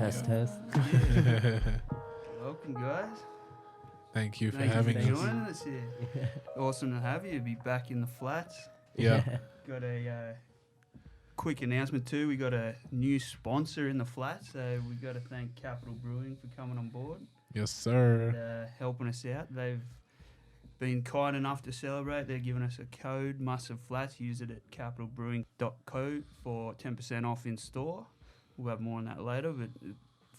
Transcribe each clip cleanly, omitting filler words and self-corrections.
Test, test. Welcome, guys. Thank you for Thank having you for us. joining us here. Awesome to have you. Be back in the flats. Yeah. Got a quick announcement too. We got a new sponsor in the flat, so we got to thank Capital Brewing for coming on board. Yes, sir. And, helping us out. They've been kind enough to celebrate. They're giving us a code, Must Have Flats. Use it at capitalbrewing.co for 10% off in store. We'll have more on that later, but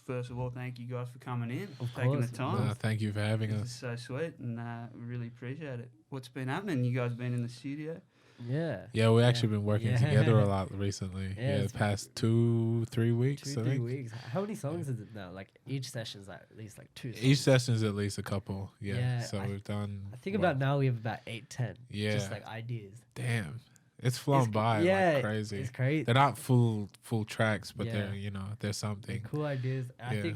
first of all, thank you guys for coming in, taking the time. Thank you for having This us. is so sweet, and we really appreciate it. What's been happening? You guys been in the studio? Yeah, we've actually been working together a lot recently. Yeah, the past 2-3 weeks. 2-3 weeks. How many songs is it now? Like each session's at least like 2 songs. Each session's at least a couple. Yeah. So I we've done. I think about now we have about 8-10. Yeah. Just like ideas. Damn, it's flown by like crazy. It's crazy. They're not full tracks, but Yeah. they're there's something. They're cool ideas. Yeah.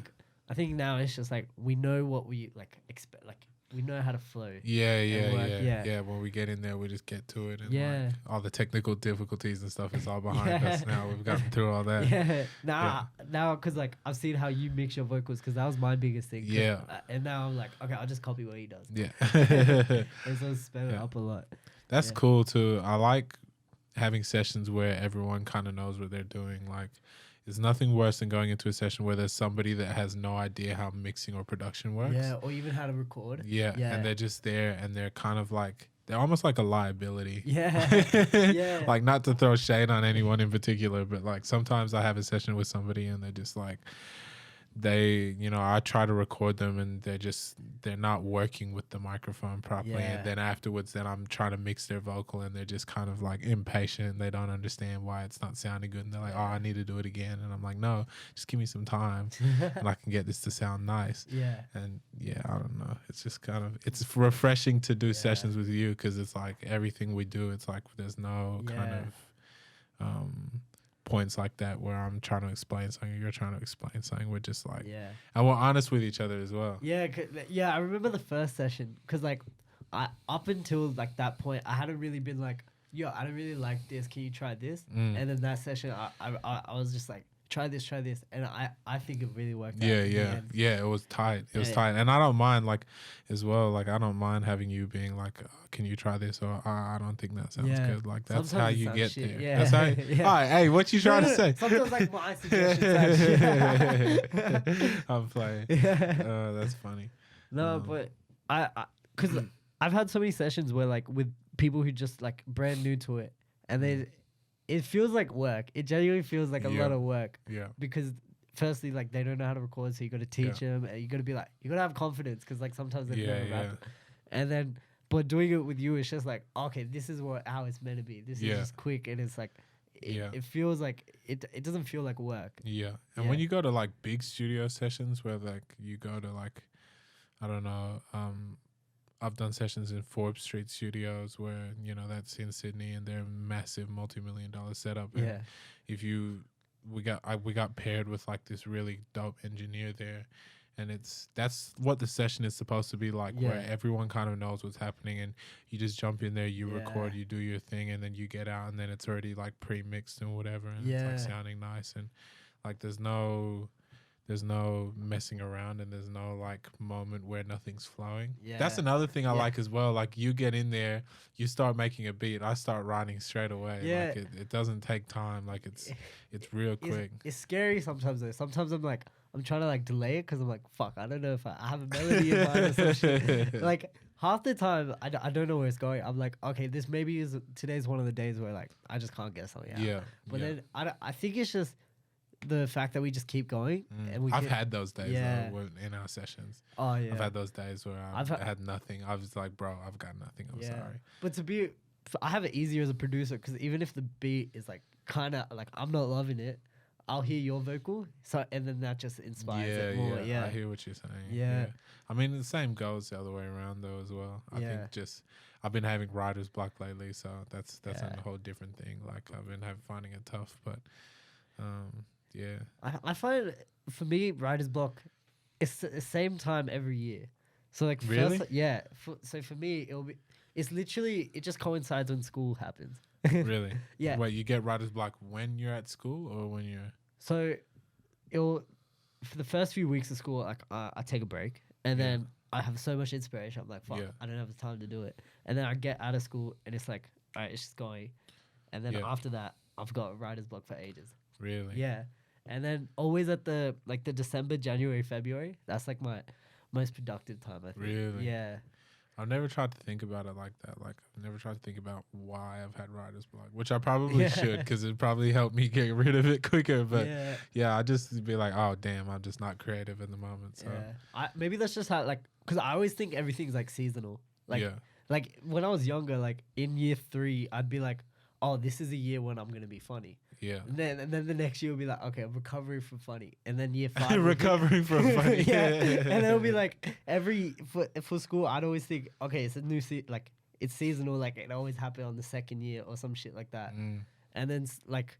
I think now it's just like we know what we like expect. Like we know how to flow. Yeah. When we get in there, we just get to it, and like, all the technical difficulties and stuff is all behind us now. We've gotten through all that. Yeah. Now, because like I've seen how you mix your vocals, because that was my biggest thing. Yeah. And now I'm like, okay, I'll just copy what he does. Yeah. And so sped it up a lot. That's cool too. I like having sessions where everyone kind of knows what they're doing. Like, there's nothing worse than going into a session where there's somebody that has no idea how mixing or production works. Yeah, or even how to record. Yeah. And they're just there, and they're kind of like, they're almost like a liability. Yeah. Yeah. Like, not to throw shade on anyone in particular, but like sometimes I have a session with somebody and they're just like, I try to record them and they're not working with the microphone properly. Yeah. And then afterwards, I'm trying to mix their vocal and they're just kind of like impatient. They don't understand why it's not sounding good. And they're like, oh, I need to do it again. And I'm like, no, just give me some time and I can get this to sound nice. Yeah. And I don't know. It's just it's refreshing to do sessions with you, because it's like everything we do, it's like there's no kind of points like that where I'm trying to explain something, you're trying to explain something. We're just like, and we're honest with each other as well. Yeah, I remember the first session, because like up until like that point, I hadn't really been like, yo, I don't really like this. Can you try this? And then that session, I was just like, try this, and I think it really worked out. Yeah, it was tight. It was tight. And I don't mind, like, as well, like, I don't mind having you being like, can you try this? Or I don't think that sounds good. Like, that's sometimes how you get shit. there. Yeah. That's how all right, hey, what you trying to say? Sometimes like my suggestions actually. I'm playing. That's funny. No, but because I've had so many sessions where like with people who just like brand new to it, and it feels like work. It genuinely feels like a lot of work. Yeah. Because firstly, like they don't know how to record, so you got to teach them, and you got to be like, you got to have confidence, because like sometimes they don't rap. And then, but doing it with you, it's just like, okay, this is how it's meant to be. This is just quick, and it's like, it feels like it doesn't feel like work. Yeah. And when you go to like big studio sessions where like you go to like, I don't know, I've done sessions in Forbes Street Studios where, that's in Sydney, and they're massive multi-million-dollar setup. And we got paired with like this really dope engineer there, and that's what the session is supposed to be like, where everyone kind of knows what's happening, and you just jump in there, you record, you do your thing, and then you get out, and then it's already like pre-mixed and whatever, and it's like sounding nice, and like there's no messing around, and there's no like moment where nothing's flowing. That's another thing I like as well. Like, you get in there, you start making a beat, I start writing straight away. Like it doesn't take time. Like it's real quick. It's scary sometimes though. Sometimes I'm like, I'm trying to like delay it, because I'm like, fuck, I don't know if I have a melody in mind or some shit. Like half the time I don't know where it's going. I'm like, okay, this maybe today's one of the days where like I just can't get something out. But then I think it's just the fact that we just keep going, and I've had those days though, in our sessions. Oh yeah, I've had those days where I've had nothing. I was like, bro, I've got nothing. I'm sorry. But I have it easier as a producer, because even if the beat is like kind of like I'm not loving it, I'll hear your vocal, and then that just inspires it more. Yeah, I hear what you're saying. Yeah. I mean, the same goes the other way around though as well. I think I've been having writer's block lately, so that's a whole different thing. Like, I've been finding it tough, but I find, for me, writer's block, it's the same time every year. So like really? So for me, it's literally, it just coincides when school happens. Really? Yeah. Wait, you get writer's block when you're at school or when you're? So for the first few weeks of school, like I take a break, and then I have so much inspiration. I'm like, fuck, I don't have the time to do it. And then I get out of school, and it's like, all right, it's just going. And then after that, I've got writer's block for ages. Really? Yeah. And then always at the December, January, February, that's like my most productive time, I think. Really? Yeah. I've never tried to think about it like that. Like, I've never tried to think about why I've had writer's block, which I probably should, because it probably helped me get rid of it quicker. But I just be like, oh, damn, I'm just not creative in the moment. So maybe that's just how, like, because I always think everything's like seasonal. Like, like when I was younger, like in year 3, I'd be like, oh, this is a year when I'm going to be funny. Yeah. And then the next year will be like, okay, I'm recovering from funny. And then year 5. recovering from funny. And then it'll be like for school, I'd always think, okay, it's a new like it's seasonal, like it always happened on the second year or some shit like that. And then like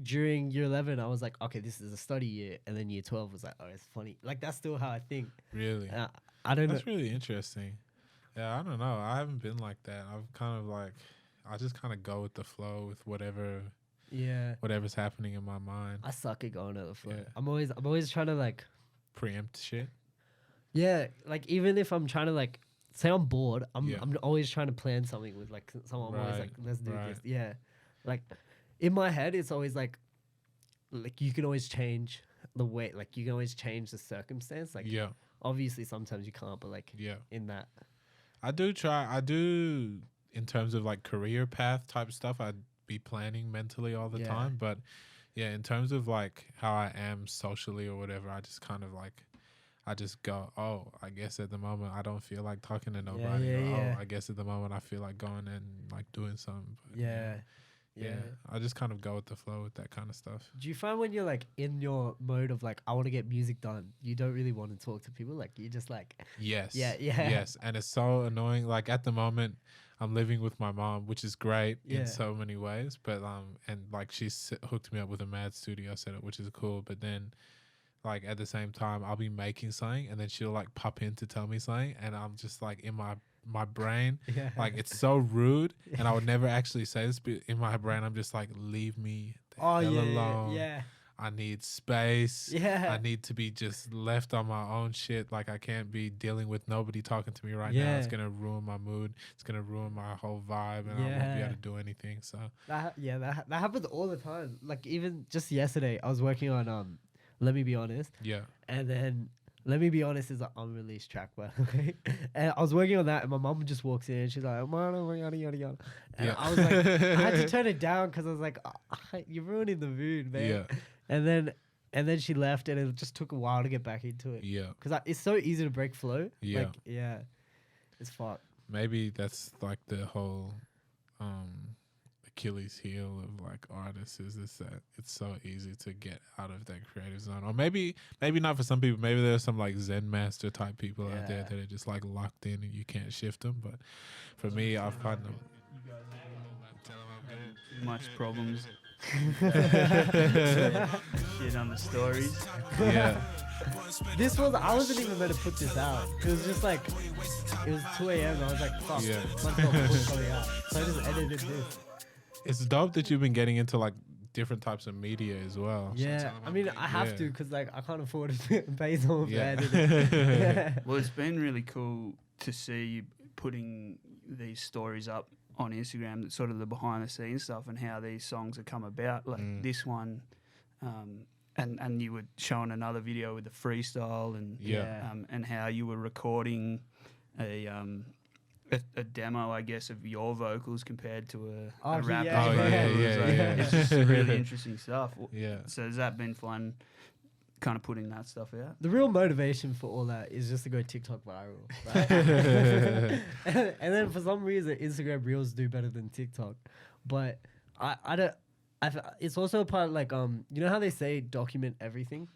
during year 11, I was like, okay, this is a study year. And then year 12 was like, oh, it's funny. Like that's still how I think. Really? I don't know. That's really interesting. Yeah, I don't know. I haven't been like that. I've kind of like, I just kind of go with the flow with whatever's happening in my mind. I suck at going with the flow. I'm always trying to like preempt shit. Yeah, like even if I'm trying to like say I'm bored, I'm always trying to plan something with like someone. I'm always like, let's do this. Yeah, like in my head, it's always like you can always change the way, like you can always change the circumstance. Like obviously sometimes you can't, but like in that, I do. In terms of like career path type stuff, I'd be planning mentally all the time. But yeah, in terms of like how I am socially or whatever, I just kind of like, I just go, oh, I guess at the moment I don't feel like talking to nobody. Oh, I guess at the moment I feel like going and like doing something. But yeah, I just kind of go with the flow with that kind of stuff. Do you find when you're like in your mode of like, I want to get music done, you don't really want to talk to people? Like you just like... Yes. Yes. And it's so annoying. Like at the moment, I'm living with my mom, which is great in so many ways. But, and like she's hooked me up with a mad studio setup, which is cool. But then like at the same time, I'll be making something and then she'll like pop in to tell me something. And I'm just like in my brain, like it's so rude, and I would never actually say this, but in my brain I'm just like, leave me the hell alone. I need space. I need to be just left on my own shit. Like I can't be dealing with nobody talking to me right now. It's gonna ruin my mood. It's gonna ruin my whole vibe, and I won't be able to do anything. So that happens all the time. Like even just yesterday, I was working on Let Me Be Honest. And then Let Me Be Honest is an unreleased track, by the way. And I was working on that, and my mom just walks in, and she's like, yada, yada, yada. And I was like, I had to turn it down because I was like, oh, you're ruining the mood, man. And then she left, and it just took a while to get back into it. Because it's so easy to break flow. Like, it's fucked. Maybe that's like the whole Achilles heel of like artists is that it's so easy to get out of that creative zone. Or maybe not for some people. Maybe there's some like Zen master type people out there that are just like locked in and you can't shift them. But for me, I find them. Too much problems. Shit on the stories. This was, I wasn't even meant to put this out. It was just like, it was 2 a.m. I was like, fuck, let's not put something out. So I just edited this. It's dope that you've been getting into like different types of media as well. I mean, I have to because like I can't afford to pay someone for editing. Well, it's been really cool to see you putting these stories up on Instagram, that sort of the behind the scenes stuff and how these songs have come about. Like this one, and you were showing another video with the freestyle and how you were recording a demo, I guess, of your vocals compared to a rapper's vocals. It's just really interesting stuff. So has that been fun, kind of putting that stuff out? The real motivation for all that is just to go TikTok viral, right? and then for some reason, Instagram Reels do better than TikTok. But I don't. It's also a part like you know how they say document everything.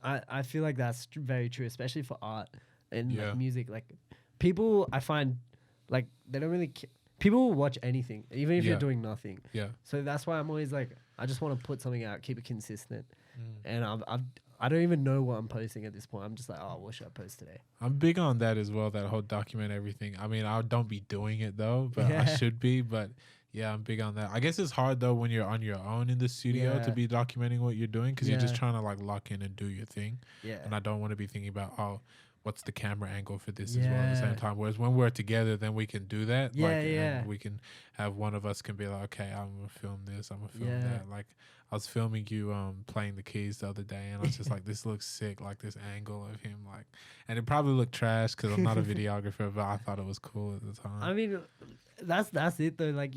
I feel like that's very true, especially for art and like, music. Like people, I find like they don't really. People will watch anything, even if you're doing nothing. So that's why I'm always like, I just want to put something out, keep it consistent. And I don't even know what I'm posting at this point. I'm just like, oh, what should I post today? I'm big on that as well, that whole document everything. I mean, I don't be doing it though, but I should be. But Yeah, I'm big on that. I guess it's hard though when you're on your own in the studio to Yeah. be documenting what you're doing because you're just Yeah. trying to like lock in and do your thing. Yeah. And I don't want to be thinking about, oh, what's the camera angle for this as well at the same Yeah. time. Whereas when we're together, then we can do that. Yeah, like, yeah. And we can have one of us can be like, okay, I'm gonna film this, I'm gonna film Yeah. that. Like I was filming you playing the keys the other day, and I was just like, this looks sick, like this angle of him, like, and it probably looked trash because I'm not a videographer, but I thought it was cool at the time. I mean, that's it though. Like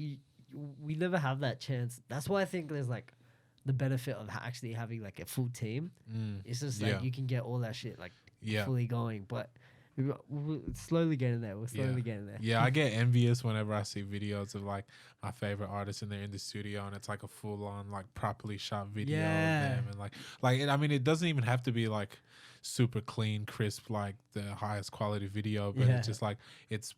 we never have that chance. That's why I think there's like the benefit of actually having like a full team. It's just like you can get all that shit like fully going, but we're slowly getting there. We're slowly getting there. Yeah, I get envious whenever I see videos of like my favorite artists and they're in the studio and it's like a full on like properly shot video of them and like I mean it doesn't even have to be like super clean, crisp, like the highest quality video, but it's just like it's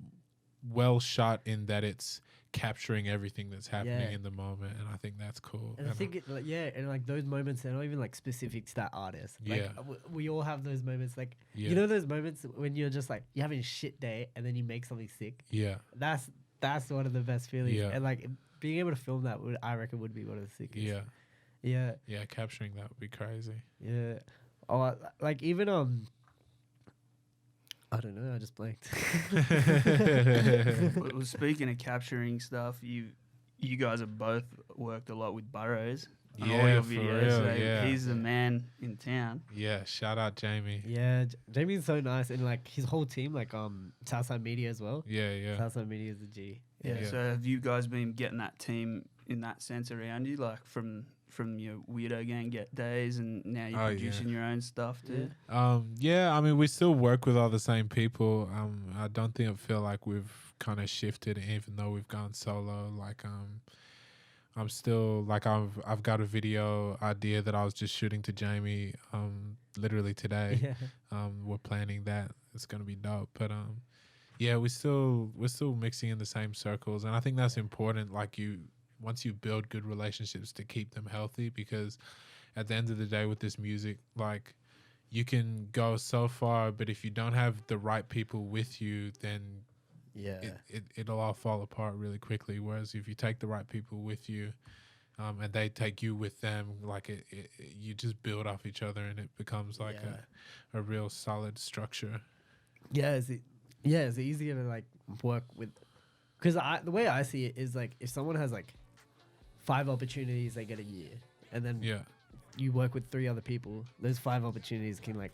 well shot in that it's capturing everything that's happening in the moment, and I think that's cool. And I think and like those moments, they're not even like specific to that artist. Like we all have those moments, like you know those moments when you're just like you're having a shit day and then you make something sick. That's one of the best feelings. And like being able to film that I reckon would be one of the sickest. Yeah, capturing that would be crazy. Like even I don't know. I just blanked. Well, speaking of capturing stuff, you guys have both worked a lot with Burrows on all your for videos. real, So he's the man in town. Yeah, shout out Jamie. Yeah, Jamie's so nice, and like his whole team, like Southside Media as well. Yeah. Southside Media is the G. Yeah. So have you guys been getting that team in that sense around you, like from your WeirdoGvng days, and now you're producing your own stuff too? Yeah, I mean, we still work with all the same people. I don't think I feel like we've kind of shifted, even though we've gone solo. Like, I'm still like I've got a video idea that I was just shooting to Jamie, literally today. We're planning that. It's gonna be dope. But yeah, we're still mixing in the same circles, and I think that's important. Like once you build good relationships to keep them healthy, because at the end of the day with this music, like you can go so far, but if you don't have the right people with you, then it'll all fall apart really quickly. Whereas if you take the right people with you, and they take you with them, like you just build off each other, and it becomes like a real solid structure. It's easier to like work with, because the way I see it is like if someone has like 5 opportunities, they get a year, and then you work with 3 other people, those 5 opportunities can like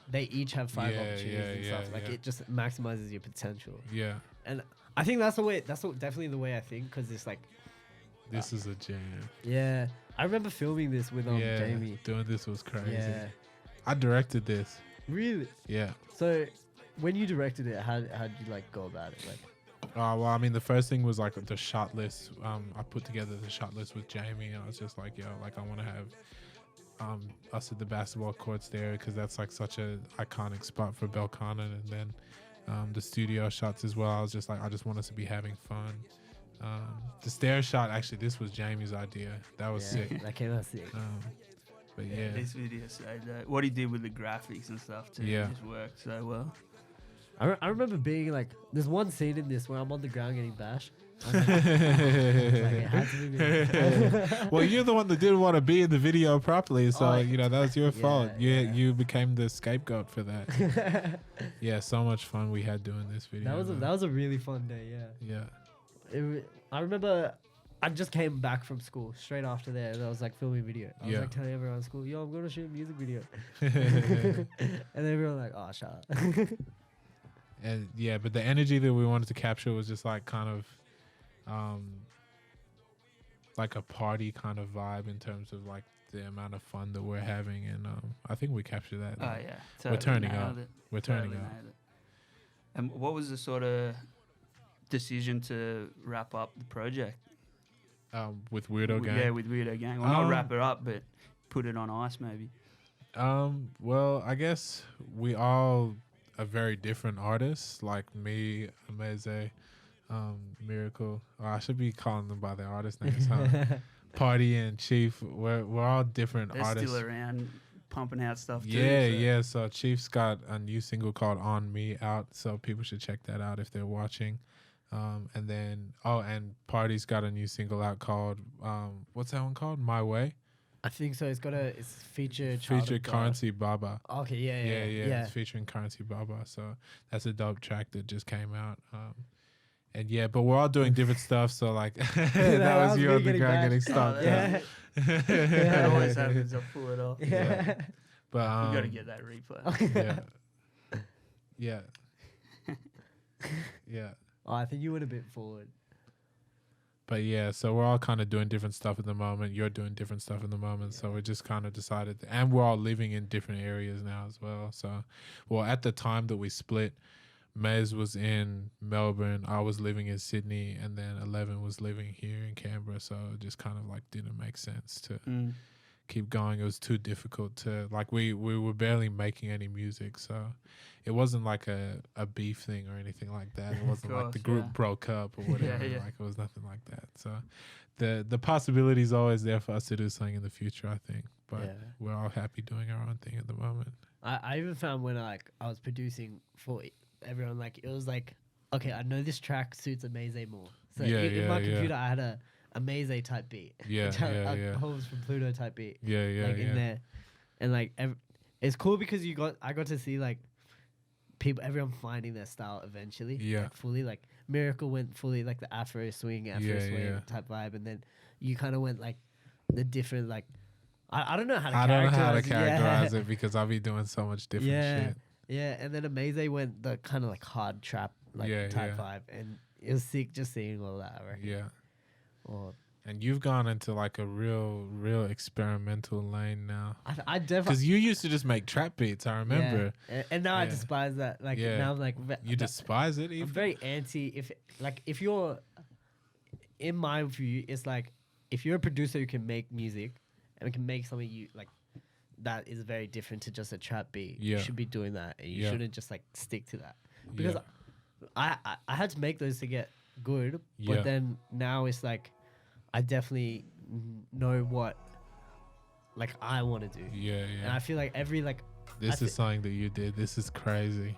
they each have 5 opportunities and stuff. Like it just maximizes your potential. And I think that's definitely the way I think, because it's like this is a jam. I remember filming this with Jamie. Doing this was crazy. I directed this. Really? Yeah. So when you directed it, how did you like go about it? Like, well, I mean, the first thing was like the shot list. I put together the shot list with Jamie, and I was just like, yo, like I want to have us at the basketball courts there, because that's like such a iconic spot for Belconnen, and then the studio shots as well. I was just like, I just want us to be having fun. The stair shot, actually, this was Jamie's idea. That was sick. That came out sick. But yeah, this video said what he did with the graphics and stuff too. Just worked so well. I remember being like, there's one scene in this where I'm on the ground getting bashed. It had to be well, you're the one that didn't want to be in the video properly, so you know that was your fault. You became the scapegoat for that. So much fun we had doing this video. That was a really fun day. I remember I just came back from school straight after that, and I was like filming video. I was like telling everyone at school, yo, I'm going to shoot a music video. And everyone was like, oh, shut up. And but the energy that we wanted to capture was just like kind of like a party kind of vibe in terms of like the amount of fun that we're having, and I think we captured that. Totally we're turning up. We're turning up. And what was the sort of decision to wrap up the project? With WeirdoGvng? Yeah, with WeirdoGvng. Well, not wrap it up, but put it on ice maybe. Well, I guess we all are very different artists. Like me, Ameze, Miracle. Oh, I should be calling them by their artist names. Party and Chief. We're all different They're artists. Still around, pumping out stuff too. Yeah. So Chief's got a new single called On Me out, so people should check that out if they're watching. And then and Party's got a new single out called what's that one called? My Way. I think so. It's featured Currency Baba. Okay, Yeah. It's featuring Currency Baba. So that's a dope track that just came out. And yeah, but we're all doing different stuff. So like that was you on the ground getting stopped. That always happens. I'll pull it off. Yeah. But You got to get that replay. Yeah. Yeah. Oh, I think you went a bit forward. But yeah, so we're all kind of doing different stuff at the moment. You're doing different stuff at the moment. So we just kind of decided, and we're all living in different areas now as well. So, well, at the time that we split, Mez was in Melbourne, I was living in Sydney, and then 11 was living here in Canberra. So it just kind of like didn't make sense to keep going. It was too difficult to, like, we were barely making any music. So it wasn't like a beef thing or anything like that. It wasn't like the group broke up or whatever. Like, it was nothing like that. So the possibility is always there for us to do something in the future, I think. But we're all happy doing our own thing at the moment. I even found when I was producing for everyone, like, it was like, okay, I know this track suits a Maze more. So in my computer, I had a Maze type beat. Holmes from Pluto type beat. In there. And like, it's cool because I got to see like everyone finding their style eventually. Like, fully, like Miracle went fully like the Afro swing type vibe, and then you kind of went like the different, like, I don't know how to characterize it because I'll be doing so much different shit. Yeah, and then Amaze went the kind of like hard trap type vibe, and it was sick just seeing all that, I reckon. Yeah. And you've gone into like a real experimental lane now. I definitely, because you used to just make trap beats. I remember. Yeah. And now I despise that. Like now I'm like, you despise it. Even? I'm very anti. If you're, in my view, it's like if you're a producer who can make music and can make something you like that is very different to just a trap beat. You should be doing that, and you shouldn't just like stick to that. Because I had to make those to get good, but then now it's like, I definitely know what like I want to do. And I feel like this is something that you did. This is crazy.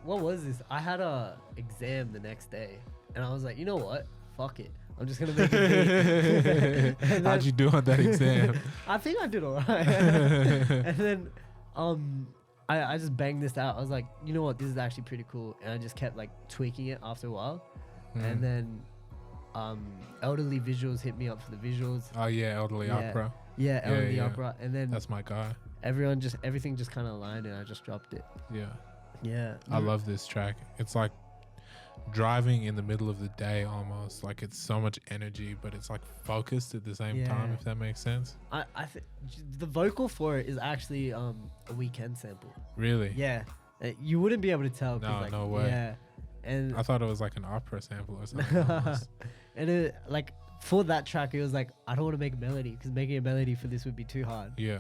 What was this? I had a exam the next day, and I was like, you know what? Fuck it. I'm just gonna make a beat. How'd you do on that exam? I think I did alright. And then I just banged this out. I was like, you know what? This is actually pretty cool. And I just kept like tweaking it after a while. And then Elderly Visuals hit me up for the visuals. Oh yeah, Elderly Opera. Yeah, Elderly Opera. And then that's my guy. Everything just kind of aligned, and I just dropped it. Yeah. I love this track. It's like driving in the middle of the day almost. Like, it's so much energy, but it's like focused at the same time, if that makes sense. I think the vocal for it is actually a Weekend sample. Really? Yeah. You wouldn't be able to tell. No way. Yeah. And I thought it was like an opera sample or something. And it, like, for that track, it was like, I don't want to make a melody because making a melody for this would be too hard. Yeah.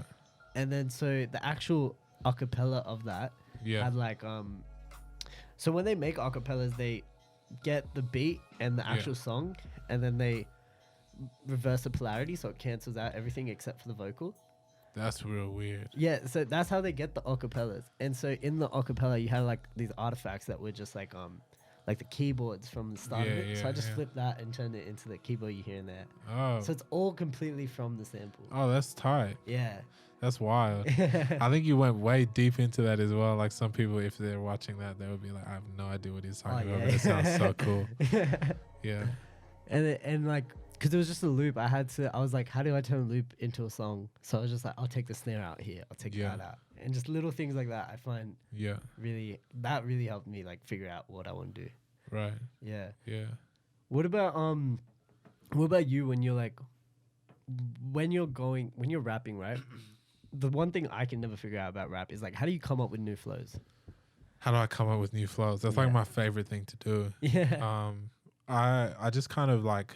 And then so the actual acapella of that had like so when they make acapellas, they get the beat and the actual song, and then they reverse the polarity so it cancels out everything except for the vocal. That's real weird. Yeah, so that's how they get the acapellas. And so in the acapella, you had like these artifacts that were just like the keyboards from the start of it. So I just flipped that and turned it into the keyboard you hear in there. Oh. So it's all completely from the sample. Oh, that's tight. Yeah. That's wild. I think you went way deep into that as well. Like, some people, if they're watching that, they would be like, I have no idea what he's talking about, but it sounds so cool. Yeah. And like, because it was just a loop, I was like, how do I turn a loop into a song? So I was just like, I'll take the snare out here, I'll take that out. And just little things like that, I find really helped me like figure out what I want to do. Right. Yeah. Yeah. What about you when you're like, when you're rapping, right? The one thing I can never figure out about rap is like, how do you come up with new flows? How do I come up with new flows? That's like my favorite thing to do. Yeah. I just kind of like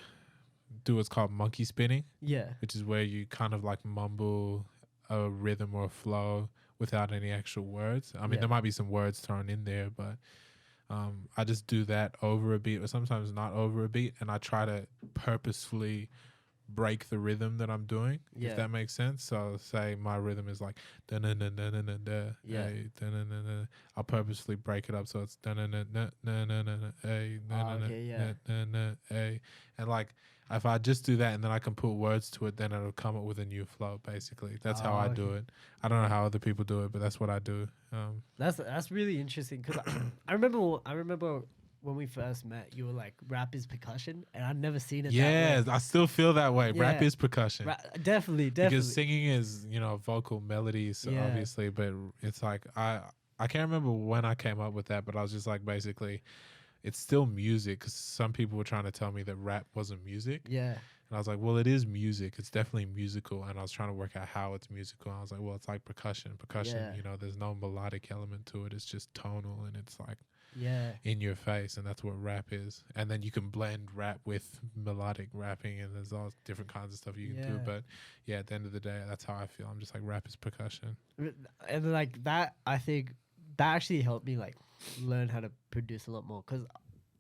do what's called monkey spinning. Yeah. Which is where you kind of like mumble a rhythm or a flow without any actual words. I mean, there might be some words thrown in there, but I just do that over a beat, or sometimes not over a beat, and I try to purposefully break the rhythm that I'm doing, Yeah. if that makes sense. So say my rhythm is like da na na na na na da, Yeah. I'll purposely break it up so it's da na na na na na na na Okay, yeah. and like if I just do that and then I can put words to it, then it'll come up with a new flow. Basically, that's how I do Okay. it. I don't know how other people do it, but that's what I do. That's really interesting because I remember when we first met, you were like rap is percussion, and I'd never seen it. Yeah, that way. I still feel that way. Rap Yeah. is percussion. Definitely. Because singing is, vocal melodies, Yeah. obviously, but it's like I can't remember when I came up with that, but I was just like, basically, it's still music. Because some people were trying to tell me that rap wasn't music, Yeah. and I was like, well, it is music. It's definitely musical, and I was trying to work out how it's musical. And I was like, well, it's like percussion. Yeah. There's no melodic element to it. It's just tonal, and it's like Yeah. in your face, and that's what rap is. And then you can blend rap with melodic rapping, and there's all different kinds of stuff you can do. Yeah. But yeah, at the end of the day, that's how I feel. I'm just like, rap is percussion. And like that, I think that actually helped me like learn how to produce a lot more because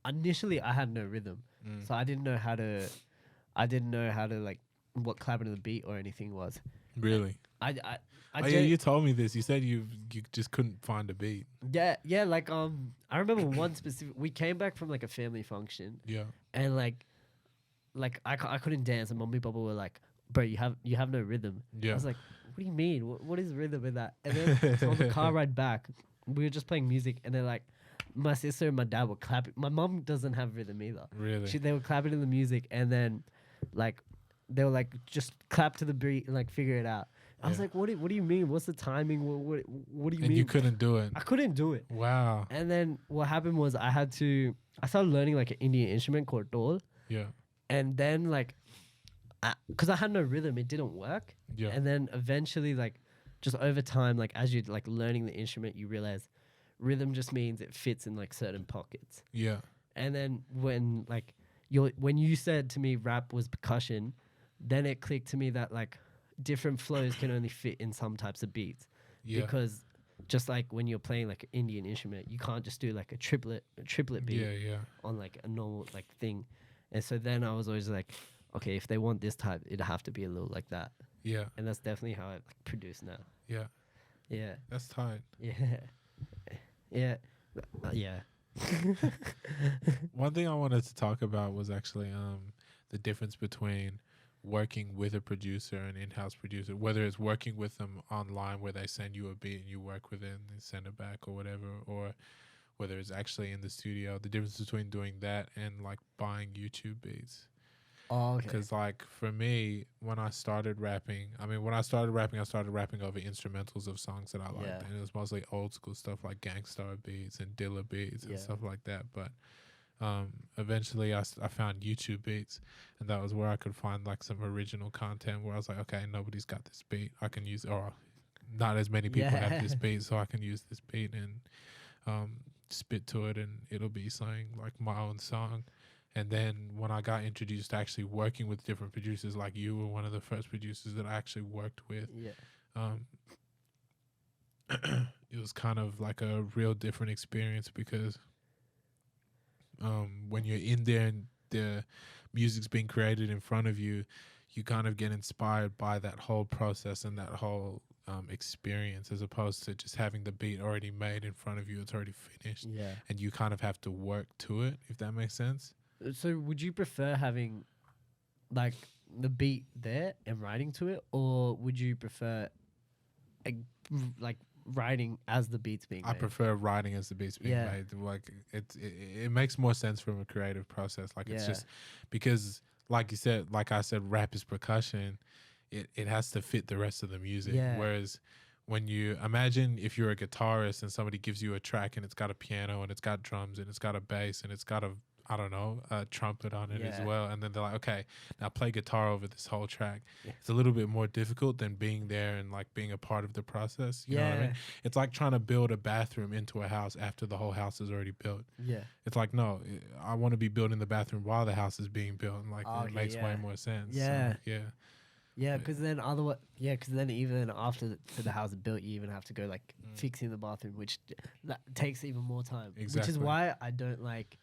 initially I had no rhythm, so I didn't know how to like what clapping to the beat or anything was. Really? I You told me this. You said you just couldn't find a beat. yeah like I remember one specific. We came back from like a family function, Yeah. and like I couldn't dance, and Mommy and Papa were like, "Bro, you have no rhythm." Yeah. I was like, "What do you mean? What is rhythm in that?" And then so on the car ride back, we were just playing music, and they're like, my sister and my dad were clapping. My mom doesn't have rhythm either. Really? They were clapping to the music, and then like they were like just clap to the beat and like figure it out. I was Yeah. like, what do you mean? What's the timing? What do you And mean? you couldn't do it. I couldn't do it. Wow. And then what happened was I started learning like an Indian instrument called dol. Yeah. And then like, because I had no rhythm, it didn't work. Yeah. And then eventually, like, just over time, like as you're like learning the instrument, you realize rhythm just means it fits in like certain pockets. Yeah. And then when you said to me rap was percussion, then it clicked to me that like different flows can only fit in some types of beats. Yeah. Because just like when you're playing like an Indian instrument, you can't just do like a triplet beat Yeah. on like a normal like thing. And so then I was always like, okay, if they want this type, it'd have to be a little like that. Yeah. And that's definitely how I like produce now. Yeah. Yeah. That's tight. Yeah. Yeah. Yeah. One thing I wanted to talk about was actually the difference between working with a producer and in-house producer, whether it's working with them online where they send you a beat and you work with it and they send it back or whatever, or whether it's actually in the studio, the difference between doing that and like buying YouTube beats. Oh, okay. Because like for me, when I started rapping, I started rapping over instrumentals of songs that I liked. Yeah. And it was mostly old school stuff like Gangstar beats and Dilla beats and Yeah. stuff like that. But eventually I found YouTube beats, and that was where I could find like some original content where I was like, okay, nobody's got this beat. I can use, or not as many people have this beat, so I can use this beat and spit to it, and it'll be something like my own song. And then when I got introduced to actually working with different producers, like you were one of the first producers that I actually worked with, Yeah. it was kind of like a real different experience because when you're in there and the music's being created in front of you, you kind of get inspired by that whole process and that whole experience, as opposed to just having the beat already made in front of you. It's already finished, Yeah. and you kind of have to work to it, if that makes sense. So would you prefer having like the beat there and writing to it, or would you prefer like writing as the beat's being I made? prefer writing as the beat's being Yeah. made. Like it makes more sense from a creative process. Like it's Yeah. just because, like I said, rap is percussion. It has to fit the rest of the music. Yeah. Whereas when you imagine if you're a guitarist and somebody gives you a track and it's got a piano and it's got drums and it's got a bass and it's got a trumpet on it as Yeah. well, and then they're like, okay, now play guitar over this whole track. Yeah. It's a little bit more difficult than being there and like being a part of the process. You know what I Yeah. mean? It's like trying to build a bathroom into a house after the whole house is already built. Yeah. It's like, no, I want to be building the bathroom while the house is being built, and like Okay, it makes way yeah. more sense. Yeah. So, yeah. Yeah, because then even after the house is built, you even have to go like fixing the bathroom, which that takes even more time. Which is Exactly. why I don't like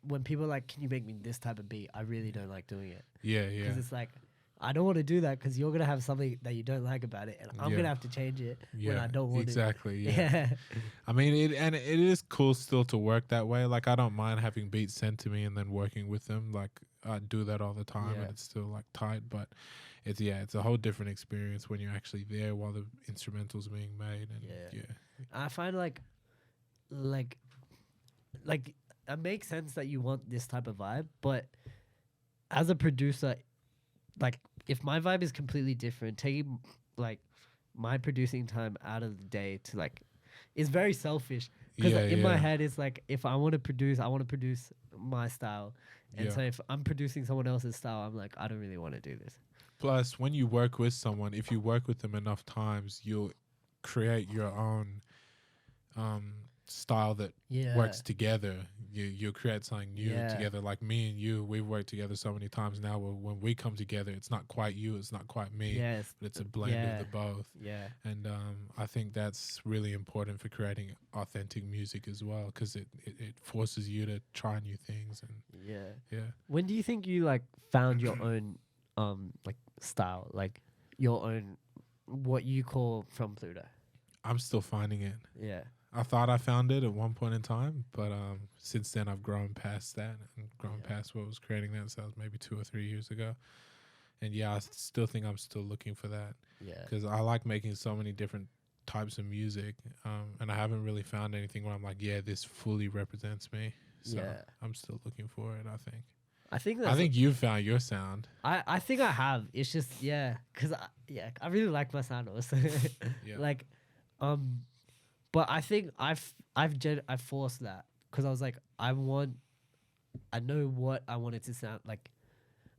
when people are like, "Can you make me this type of beat?" I really don't like doing it Yeah, because yeah. it's like I don't want to do that because you're gonna have something that you don't like about it, and I'm Yeah. gonna have to change it when Yeah, I don't want exactly. to. Yeah. I mean, it is cool still to work that way. Like, I don't mind having beats sent to me and then working with them. Like, I do that all the time, Yeah. and it's still like tight. But it's a whole different experience when you're actually there while the instrumental's being made. And Yeah. I find like it makes sense that you want this type of vibe, but as a producer, like if my vibe is completely different, taking like my producing time out of the day to like is very selfish because in my head it's like if I want to produce, I want to produce my style, and so if I'm producing someone else's style, I'm like I don't really want to do this. Plus, when you work with someone, if you work with them enough times, you'll create your own style that works together. You'll create something new together. Like me and you, we've worked together so many times now. When we come together, it's not quite you, it's not quite me, but it's a blend of the both. Yeah, and I think that's really important for creating authentic music as well, because it forces you to try new things. And When do you think you like found your own like style, like your own what you call from Pluto? I'm still finding it. Yeah. I thought I found it at one point in time, but since then I've grown past that and grown past what was creating that. So that was maybe 2 or 3 years ago. And I still think I'm still looking for that. Yeah. Because I like making so many different types of music, and I haven't really found anything where I'm like, this fully represents me. So I'm still looking for it, I think. I think you found your sound. I think I have. It's just because I really like my sound also. Like, but I think I've forced that because I was like I know what I wanted to sound like.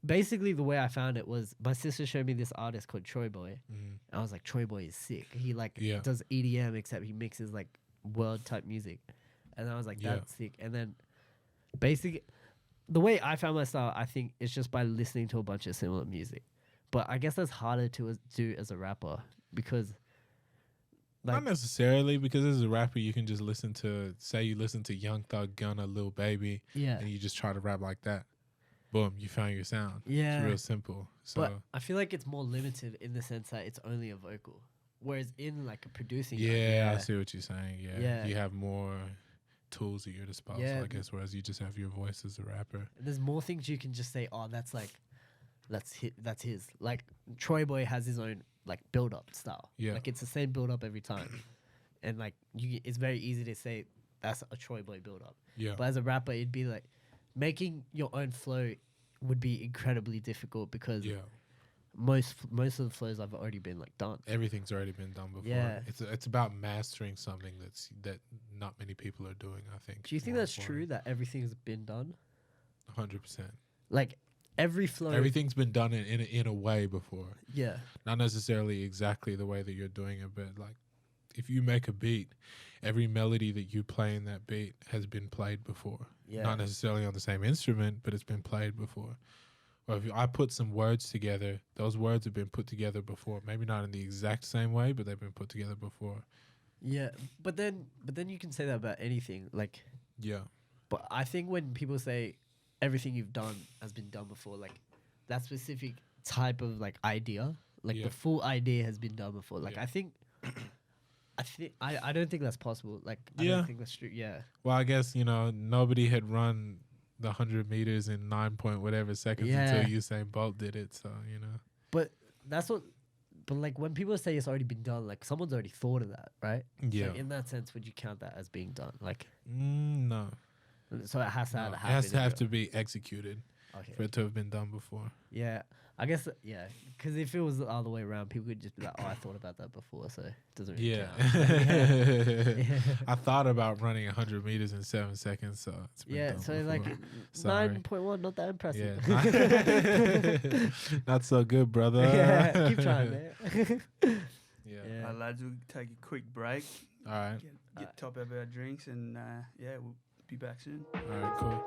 Basically, the way I found it was my sister showed me this artist called Troy Boy. And I was like, Troy Boy is sick. He does EDM except he mixes like world type music, and I was like, that's sick. And then basically, the way I found my style, I think, is just by listening to a bunch of similar music. But I guess that's harder to do as a rapper because. Not necessarily, because as a rapper, you can just listen to Young Thug, Gunna, Lil Baby, and you just try to rap like that. Boom, you found your sound. Yeah. It's real simple. So, but I feel like it's more limited in the sense that it's only a vocal. Whereas in like a producing... I see what you're saying. Yeah. You have more tools at your disposal, I guess, whereas you just have your voice as a rapper. And there's more things you can just say, that's his. Like, Troy Boy has his own like build-up style. Yeah. Like, it's the same build-up every time. And like, it's very easy to say that's a Troy Boy build-up. Yeah. But as a rapper, it'd be like, making your own flow would be incredibly difficult because most of the flows have already been like done. Everything's already been done before. Yeah. It's about mastering something that not many people are doing, I think. Do you think that's true that everything's been done? 100%. Like every flow, everything's been done in a way before. Yeah. Not necessarily exactly the way that you're doing it, but like if you make a beat, every melody that you play in that beat has been played before. Yeah. Not necessarily on the same instrument, but it's been played before. Or if I put some words together, those words have been put together before. Maybe not in the exact same way, but they've been put together before. Yeah, but then you can say that about anything. Like, yeah. But I think when people say everything you've done has been done before, like that specific type of like idea, like the full idea has been done before. Like I think. I don't think that's possible. Like, I don't think that's true. Yeah. Well, I guess, nobody had run the 100 meters in 9 point whatever seconds until Usain Bolt did it. So, But that's what, but like when people say it's already been done, like someone's already thought of that, right? Yeah. So in that sense, would you count that as being done? Like, no. So it has to happen. It has to have to be executed for it to have been done before. Yeah. I guess, because if it was the other way around, people could just be like, I thought about that before, so it doesn't really count. I thought about running 100 meters in 7 seconds, so it's been done so before. like 9.1, not that impressive. Yeah. Not so good, brother. Yeah, keep trying, man. Lads, we'll take a quick break. All right. Get top up our drinks, and we'll be back soon. All right, cool.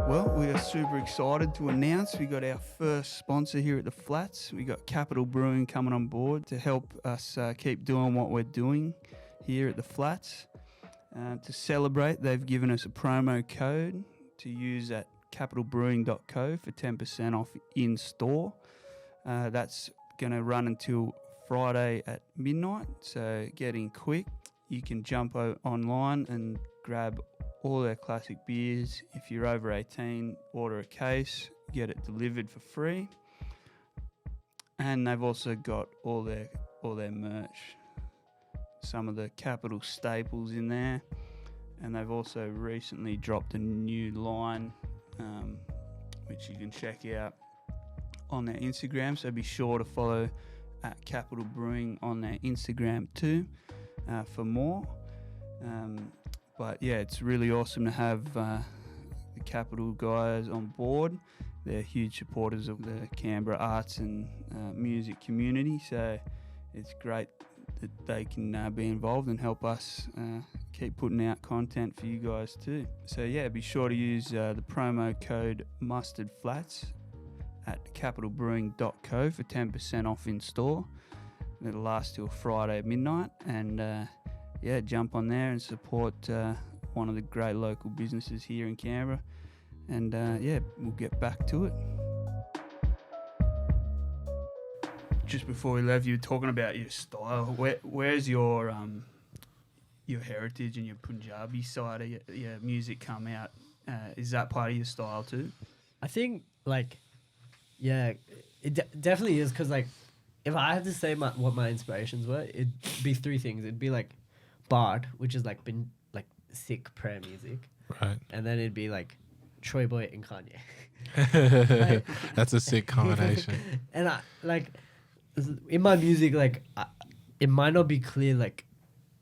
Well, we are super excited to announce we got our first sponsor here at the Flats. We got Capital Brewing coming on board to help us keep doing what we're doing here at the Flats. To celebrate, they've given us a promo code to use at capitalbrewing.co for 10% off in store. That's going to run until Friday at midnight, so get in quick. You can jump online and grab all their classic beers. If you're over 18, order a case, get it delivered for free. And they've also got all their merch, some of the Capital staples in there. And they've also recently dropped a new line, which you can check out on their Instagram. So be sure to follow at Capital Brewing on their Instagram too for more. But yeah, it's really awesome to have the Capital guys on board. They're huge supporters of the Canberra arts and music community, so it's great that they can be involved and help us keep putting out content for you guys too. So yeah, be sure to use the promo code mustardflats at capitalbrewing.co for 10% off in store. It'll last till Friday at midnight, and yeah, jump on there and support one of the great local businesses here in Canberra. And yeah, we'll get back to it. Just before we left, you were talking about your style. Where's your heritage and your Punjabi side of your music come out? Is that part of your style too? I think, like, yeah, it definitely is, because, like, if I had to say what my inspirations were, it'd be three things. It'd be, like, Bard, which is, like, been, like, sick prayer music. Right. And then it'd be, like, Troy Boy and Kanye. That's a sick combination. And I, like, in my music, like, it might not be clear, like,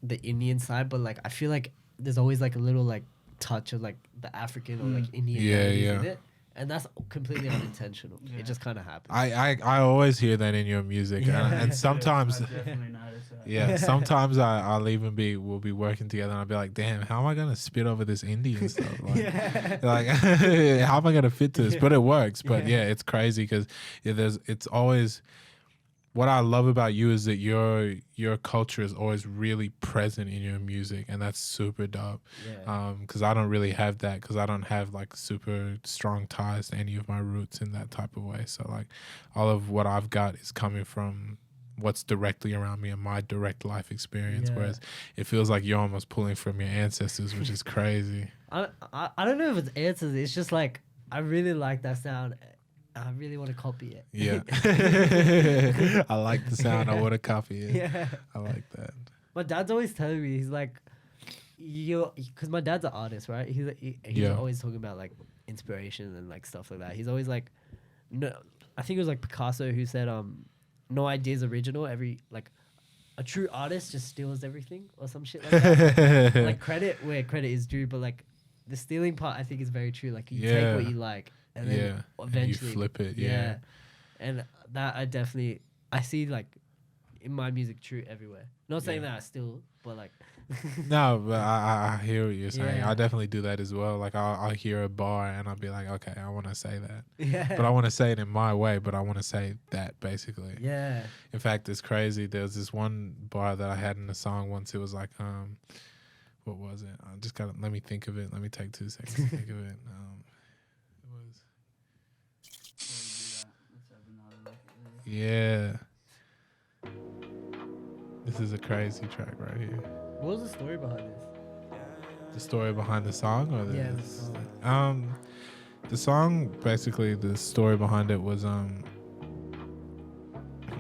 the Indian side, but, like, I feel like there's always, like, a little, like, touch of, like, the African or, like, Indian melodies in it. And that's completely unintentional. It just kind of happens. I always hear that in your music, and sometimes, I definitely notice that. yeah, sometimes we'll be working together, and I'll be like, damn, how am I gonna spit over this Indian stuff? Like, how am I gonna fit to this? But it works. But yeah, it's crazy because it's always. What I love about you is that your culture is always really present in your music, and that's super dope. Yeah. Because I don't really have that, because I don't have like super strong ties to any of my roots in that type of way. So like, all of what I've got is coming from what's directly around me and my direct life experience. Whereas it feels like you're almost pulling from your ancestors, which is crazy. I don't know if it's answers. It's just like, I really like that sound. I really want to copy it. Yeah. I like the sound. I want to copy it. Yeah. I like that. My dad's always telling me, he's like, because my dad's an artist, right? He's always talking about, like, inspiration and, like, stuff like that. He's always like, no, I think it was like Picasso who said, no idea's original. A true artist just steals everything or some shit like that. Like, credit where credit is due, but, like, the stealing part I think is very true. Like, you take what you like. And then eventually and you flip it, and that I see, like, in my music, true everywhere. Not saying that I still, but, like, no, but I hear what you're saying. I definitely do that as well. Like, I'll hear a bar and I'll be like, okay, I want to say that, but I want to say it in my way, but I want to say that basically. Yeah. In fact, it's crazy. There's this one bar that I had in a song once. It was like, what was it? I just gotta let me think of it. Let me take 2 seconds to think of it. Yeah. This is a crazy track right here. What was the story behind this? The story behind the song, or the song. The song, basically, the story behind it was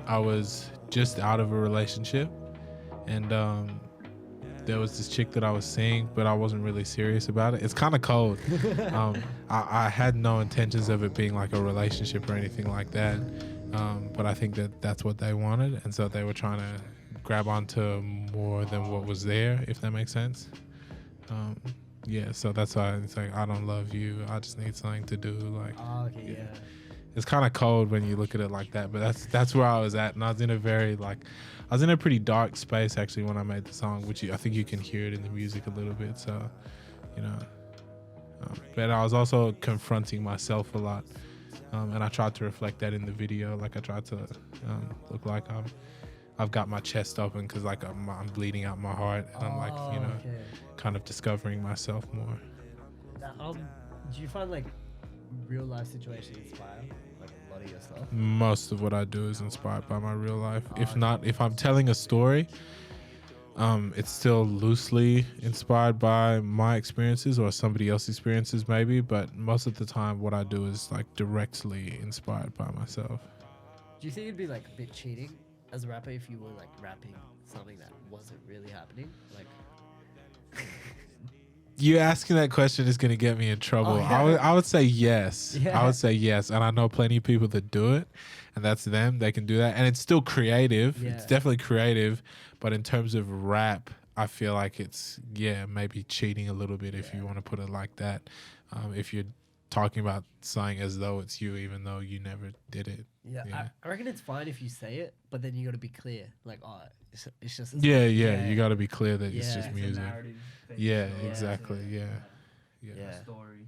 I was just out of a relationship, and there was this chick that I was seeing, but I wasn't really serious about it. It's kind of cold. I had no intentions of it being like a relationship or anything like that. But I think that's what they wanted, and so they were trying to grab onto more than what was there, if that makes sense. Yeah, so that's why it's like, I don't love you, I just need something to do. Like, it's kind of cold when you look at it like that, but that's where I was at, and I was in a pretty dark space actually when I made the song, which I think you can hear it in the music a little bit. So, you know, but I was also confronting myself a lot. And I tried to reflect that in the video. Like, I tried to look like I've got my chest open because, like, I'm bleeding out my heart, and I'm like, you know, kind of discovering myself more. Do you find, like, real life situations inspire like a lot of your stuff? Most of what I do is inspired by my real life. If okay. not, if I'm telling a story, it's still loosely inspired by my experiences or somebody else's experiences maybe, but most of the time what I do is like directly inspired by myself. Do you think it'd be like a bit cheating as a rapper if you were like rapping something that wasn't really happening? Like, You asking that question is going to get me in trouble. Oh, yeah. I would say yes. Yeah. I would say yes. And I know plenty of people that do it, and that's them. They can do that. And it's still creative. Yeah. It's definitely creative. But in terms of rap, I feel like it's, maybe cheating a little bit if you want to put it like that. If you're talking about saying as though it's you, even though you never did it. yeah, Yeah. I reckon it's fine if you say it, but then you got to be clear. Like, oh, it's just. Yeah. You got to be clear that it's Yeah. just It's a music. narrative thing. Yeah, Yeah. exactly. Yeah. Yeah. Story.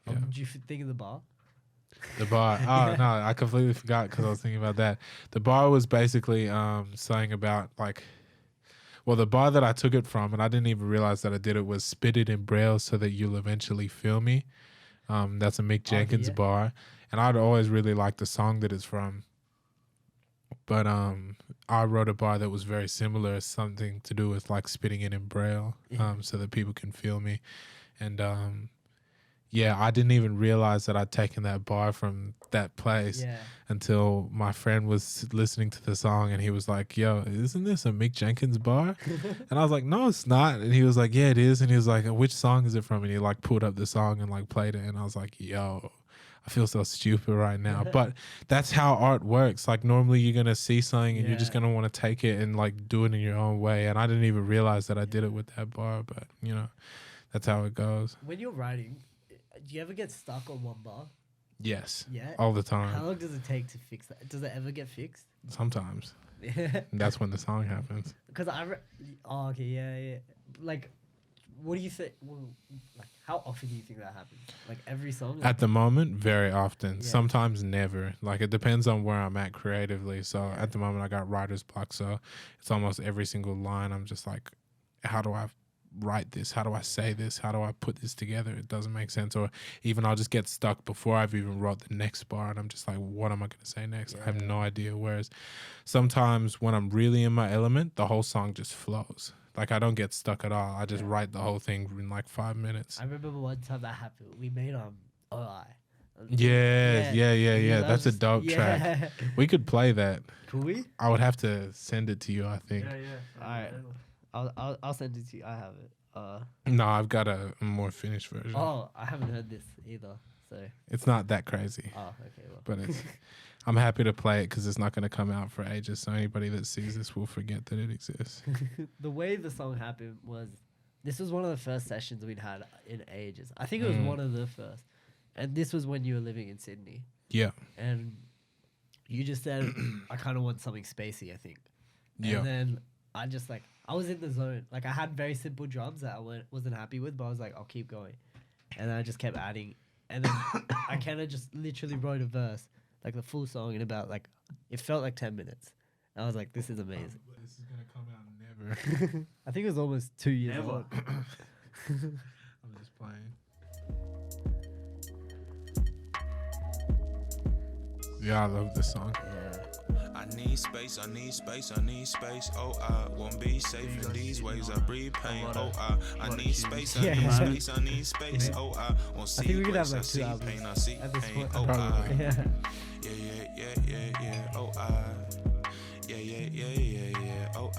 Yeah. Did you think of the bar? The bar. Oh no, I completely forgot because I was thinking about that. The bar was basically saying about like, well, the bar that I took it from, and I didn't even realize that I did it, was spit it in braille so that you'll eventually feel me. That's a Mick Jenkins yeah. bar, and I'd always really liked the song that it's from. But I wrote a bar that was very similar, something to do with like spitting it in braille, Yeah. so that people can feel me, and I didn't even realize that I'd taken that bar from that place Yeah. until my friend was listening to the song and he was like, yo, isn't this a Mick Jenkins bar? And I was like, no, it's not. And he was like, yeah, it is. And he was like, which song is it from? And he like pulled up the song and like played it. And I was like, yo, I feel so stupid right now. But that's how art works. Like normally you're going to see something and you're just Yeah. going to want to take it and like do it in your own way. And I didn't even realize that I did it with that bar, but you know, that's how it goes. When you're writing, do you ever get stuck on one bar? Yes. Yeah. All the How time. long does it take to fix that? Does it ever get fixed? Sometimes. Yeah. That's when the song happens. Because oh, okay, yeah. Like, what do you think? Well, like, how often do you think that happens? Like every song? At the moment, very often. Yeah. Sometimes never. Like it depends on where I'm at creatively. So at the moment I got writer's block. So it's almost every single line. I'm just like, how do I write this? How do I say this? How do I put this together? It doesn't make sense. Or even I'll just get stuck before I've even wrote the next bar. And I'm just like, what am I going to say next? I have no idea. Whereas sometimes when I'm really in my element, the whole song just flows. Like I don't get stuck at all. I just write the whole thing in like 5 minutes. I remember one time that happened. We made OI. Yeah. That That's was a dope track. We could play that. Could we? I would have to send it to you, I think. Alright. I'll send it to you. I have it. No, I've got a more finished version. Oh, I haven't heard this either. So. It's not that crazy, Oh, okay. Well. but it's. I'm happy to play it because it's not going to come out for ages. So anybody that sees this will forget that it exists. The way the song happened was, this was one of the first sessions we'd had in ages. I think it was one of the first, and this was when you were living in Sydney. Yeah. And you just said, I kind of want something spacey, I think. Yeah. And then I just like, I was in the zone. Like I had very simple drums that I wasn't happy with, but I was like, I'll keep going. And then I just kept adding. And then I kind of just literally wrote a verse, like the full song in about like, it felt like 10 minutes. And I was like, this is amazing. This is going to come out never. I think it was almost 2 years Never. old. I'm just playing. Yeah, I love this song. Yeah. I need space, I need space, I need space. Oh, I won't be safe in these ways. I breathe pain. Oh, I need space, I Yeah. need space, I need space. Oh, I won't see think we could have, ways. like, I 2 see albums pain, I see at this pain. point. Oh, Probably. Yeah. yeah. Oh, yeah. Oh,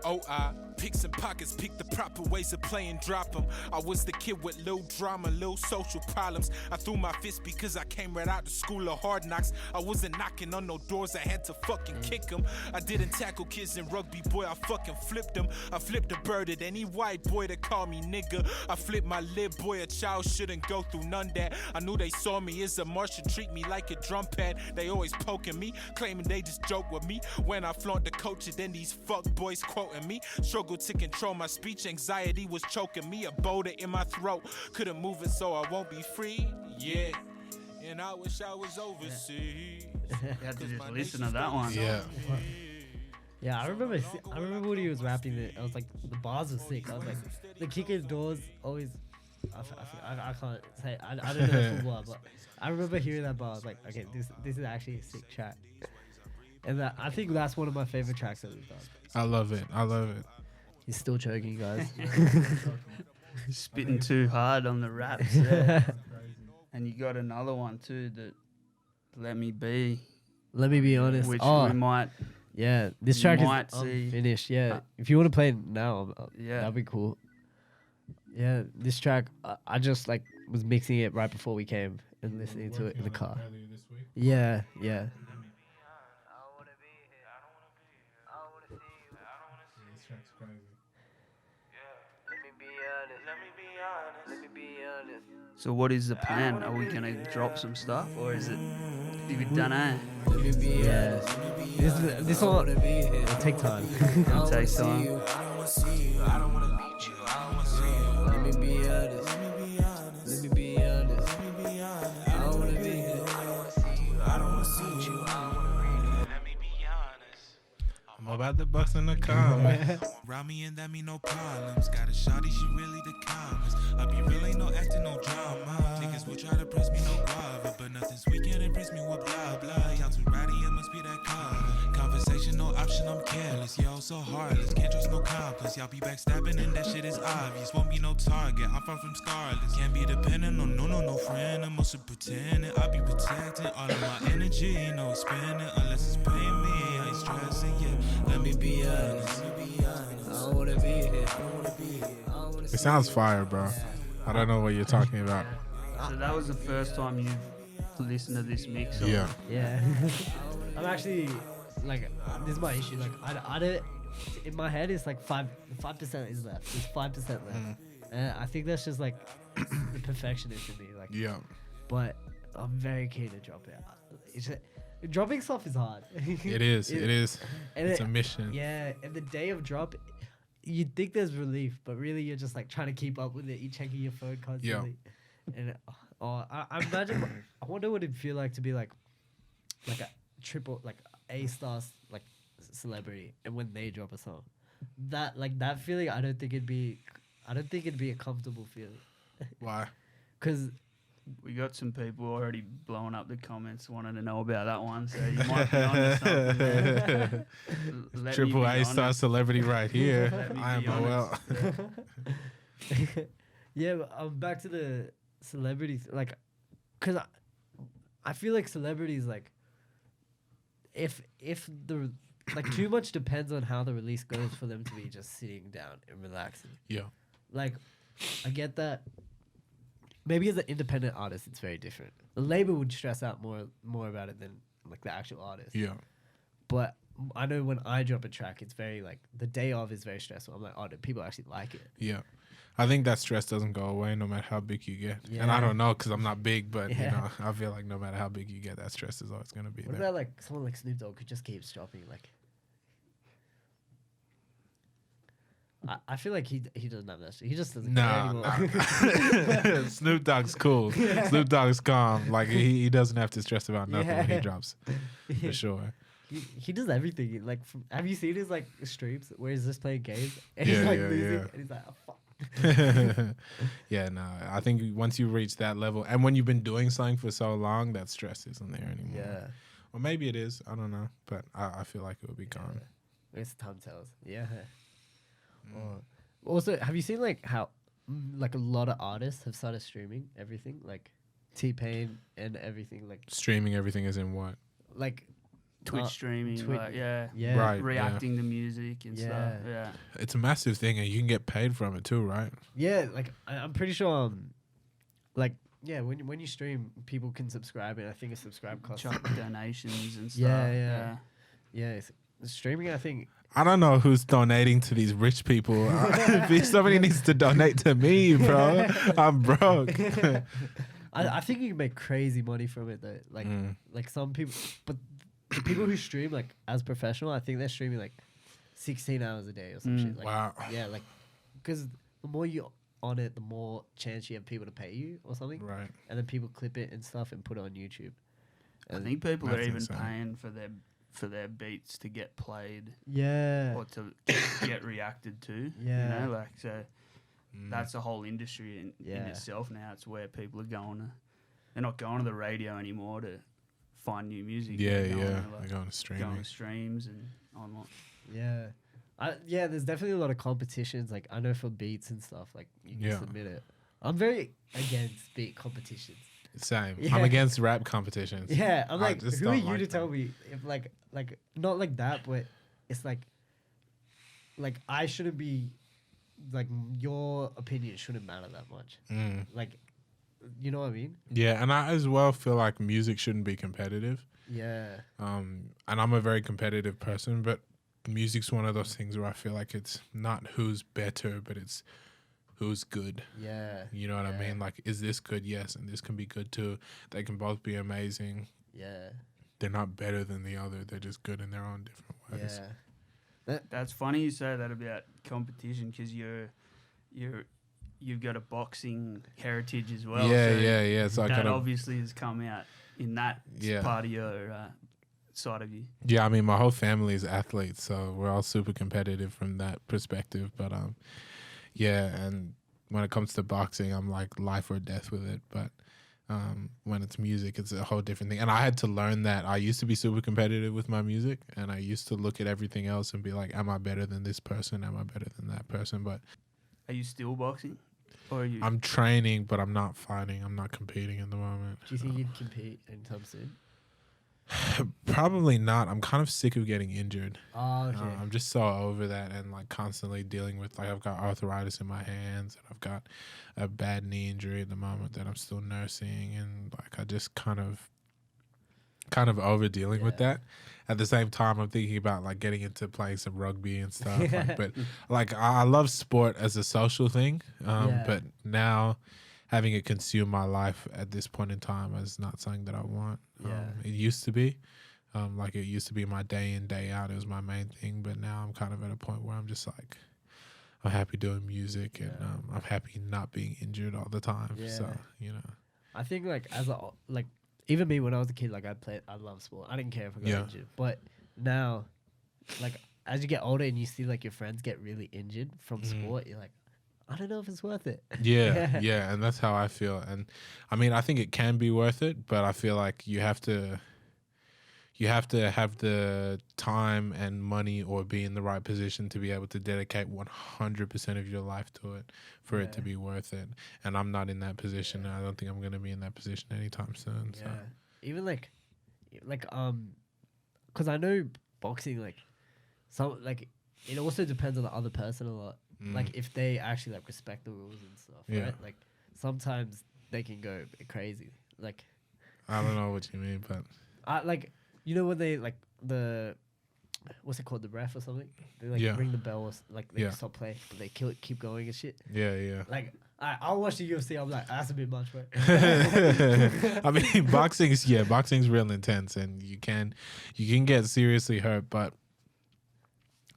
Oh, I pick some pockets, pick the proper ways of playing, drop them. I was the kid with little drama, little social problems. I threw my fist because I came right out the school of hard knocks. I wasn't knocking on no doors, I had to fucking kick them. I didn't tackle kids in rugby, boy, I fucking flipped them. I flipped a bird at any white boy that called me nigga. I flipped my lip, boy, a child shouldn't go through none that. I knew they saw me as a Martian, treat me like a drum pad. They always poking me, claiming they just joke with me. When I flaunt the culture, then these fuck boys quoting me. Struggle to control my speech, anxiety was choking me. A boulder in my throat, couldn't move it so I won't be free. Yeah, and I wish I was overseas. You have to just listen to that one. Yeah. Yeah, I remember. I remember when he was rapping it. I was like, the bars were sick. I was like, the kicking doors always. I can't say. I don't know the full bar, but I remember hearing that bar. I was like, okay, this is actually a sick track. And I think that's one of my favorite tracks that we've done. I love it. I love it. He's still choking, guys. Spitting too hard on the raps. Yeah. And you got another one too that Let Me Be, Let me be honest. which Oh, we might. yeah, this track might is see. finished. Yeah, if you want to play it now, Yeah. that'd be cool. Yeah, this track, I just like was mixing it right before we came and listening to it in the car. Yeah, yeah. So what is the plan? Are we gonna drop some stuff, or is it? We don't know. Yeah, this one it'll take time. It'll take time. Let me be honest. Let me be honest. I don't wanna be here. I'm about the bucks in the comments. Round me and that mean no problems. Got a shawty, she really the calmest. I be real, ain't no acting, no drama. Niggas will try to press me, no guava, but nothing sweet can impress me with blah blah. Y'all too rowdy, it must be that color. Conversation, no option, I'm careless. Yo, so heartless, can't trust no compass. Y'all be backstabbing and that shit is obvious. Won't be no target, I'm far from scarless. Can't be dependent on no friend. I'm also pretending I be protecting all of my energy. No spending unless it's paying me. I ain't stressing, yeah. Let me be honest. I don't wanna be here. It sounds fire, bro. I don't know what you're talking about. So that was the first time you've listened to this mix. Or Yeah. Yeah. I'm actually like, this is my issue. Like, I don't. In my head, it's like 5% is left. There's 5% left. And I think that's just like the perfectionist in me. Like, Yeah. but I'm very keen to drop it. It's just, dropping stuff is hard. It is. It is. And It's a mission. Yeah, and the day of drop, you'd think there's relief, but really you're just like trying to keep up with it. You're checking your phone constantly. And I imagine, I wonder what it'd feel like to be like a triple, like A star, like celebrity, and when they drop a song, that feeling, I don't think it'd be a comfortable feeling. Why? Cause we got some people already blowing up the comments wanting to know about that one, so you might be onto something there. Let me Triple be A star honest. celebrity right here. Let me be I.M-O.L. yeah, but back to the celebrities, like, cause I feel like celebrities, like, if the like too much depends on how the release goes for them to be just sitting down and relaxing. Yeah. Like, I get that. Maybe as an independent artist, it's very different. The label would stress out more about it than like the actual artist. Yeah. But I know when I drop a track, it's very like the day of is very stressful. I'm like, oh, do people actually like it? Yeah. I think that stress doesn't go away no matter how big you get. Yeah. And I don't know because I'm not big, but you Yeah. know, I feel like no matter how big you get, that stress is always going to be What there. about like someone like Snoop Dogg who just keeps dropping like? I feel like he doesn't have that shit. He just doesn't care Nah. anymore. Snoop Dogg's cool. Snoop Dogg's calm. Like he doesn't have to stress about nothing when he Yeah. drops, for sure. He does everything. Like, have you seen his like streams where he's just playing games and Yeah, he's like yeah, losing yeah. and he's like, oh, fuck. Yeah, no. I think once you reach that level, and when you've been doing something for so long, that stress isn't there anymore. Yeah, Or maybe it is. I don't know, but I feel like it would be gone. it's time tells. Yeah. Also, have you seen like how like a lot of artists have started streaming everything, like T-Pain and everything, Streaming everything is in what? like Twitch streaming, like, yeah, Right. reacting to music and stuff. Yeah. It's a massive thing, and you can get paid from it too, right? yeah. Like I'm pretty sure, like yeah, when you stream, people can subscribe, and I think a subscribe costs. Chuck donations and stuff. Yeah. Yeah, streaming. I think I don't know who's donating to these rich people. Somebody needs to donate to me, bro. I'm broke. I think you can make crazy money from it though. Like like some people, but the people who stream like as professional, I think they're streaming like 16 hours a day or some shit. Like, Wow. Yeah, like because the more you're on it, the more chance you have people to pay you or something. Right. And then people clip it and stuff and put it on YouTube. I think people are That's even insane. paying for their for their beats to get played Yeah. or to get reacted to. Yeah. You know, like, so that's a whole industry in Yeah. itself now. It's where people are going to, they're not going to the radio anymore to find new music. Yeah, They're going yeah. to, They're going to going streaming. to streams and online. Yeah. Yeah, there's definitely a lot of competitions. Like, I know for beats and stuff, like, you can Yeah. submit it. I'm very against beat competitions. Same. Yeah. I'm against rap competitions. Yeah, I'm I like, just who are don't you like to tell them. me if like not like that, but it's like I shouldn't be like your opinion shouldn't matter that much. Mm. Like, you know what I mean? Yeah, and I as well feel like music shouldn't be competitive. Yeah. And I'm a very competitive person, but music's one of those things where I feel like it's not who's better, but it's who's good. Yeah. You know what I Yeah. mean? Like, is this good? Yes, and this can be good too. They can both be amazing. Yeah. They're not better than the other. They're just good in their own different ways. Yeah. That's funny you say that about competition because you've got a boxing heritage as well. Yeah, so yeah, yeah. So I that kind of, obviously has come out in that Yeah. part of your side of you. yeah. I mean, my whole family is athletes, so we're all super competitive from that perspective. But yeah. And when it comes to boxing, I'm like life or death with it. But when it's music, it's a whole different thing. And I had to learn that. I used to be super competitive with my music, and I used to look at everything else and be like, am I better than this person? Am I better than that person? But Are you still boxing? Or are you? I'm training, but I'm not fighting. I'm not competing in the moment. Do you think you'd compete anytime soon? Probably not. I'm kind of sick of getting injured. Oh, okay. I'm just so over that and like constantly dealing with like I've got arthritis in my hands and I've got a bad knee injury at the moment that I'm still nursing, and like I just kind of over dealing with Yeah. that. At the same time, I'm thinking about like getting into playing some rugby and stuff. Like, but like I love sport as a social thing, Yeah. but now having it consume my life at this point in time is not something that I want. Yeah. It used to be. Like it used to be my day in, day out. It was my main thing. But now I'm kind of at a point where I'm just like, I'm happy doing music and Yeah. I'm happy not being injured all the time. Yeah. So, you know. I think like even me when I was a kid, like I love sport. I didn't care if I got Yeah. injured. But now, like as you get older and you see like your friends get really injured from sport, you're like, I don't know if it's worth it. Yeah, yeah, and that's how I feel. And I mean, I think it can be worth it, but I feel like you have to have the time and money or be in the right position to be able to dedicate 100% of your life to it for it to Yeah. be worth it. And I'm not in that position. And I don't think I'm going to be in that position anytime soon. So. Yeah. Even like because I know boxing it also depends on the other person a lot. Like if they actually like respect the rules and stuff, Yeah. right? Like sometimes they can go a bit crazy. Like I don't know what you mean, but I like you know when they like the what's it called, the ref or something? They like Yeah. ring the bell or like they Yeah. stop play, but they keep going and shit. yeah, yeah. Like I'll watch the UFC. I'm like, that's a bit much, bro. I mean, boxing's real intense, and you can get seriously hurt, but